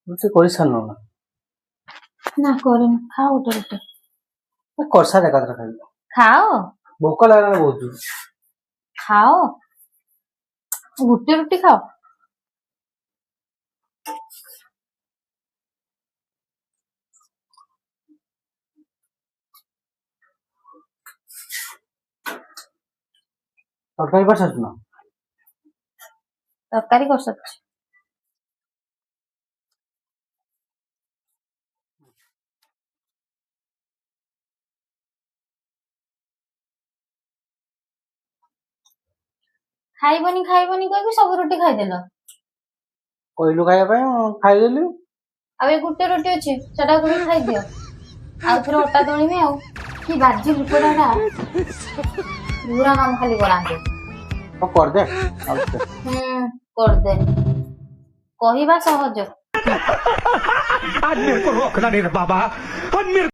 रुटी कर सारन ना ना करेन खाओ गोटे रोटी करसा जगह खाई खाओ भोक लगा बहुत खाओ गोटे रोटी खाओ तरकारी कर सारन तरकारी कर सकते खाइबनी खाइबनी कह सब रोटी खाईदेल कहलु खाया खाईदेली अब गोटे रोटी अच्छे सेटा को भी खाई दियो आउ थे अटा दलिमी आउ कि बाजी लुकड़ा पूरा काम खाली कराते कर दे कर दे कहवा सहज आज मेरे को रोकना नहीं रे बाबा, आज मेरे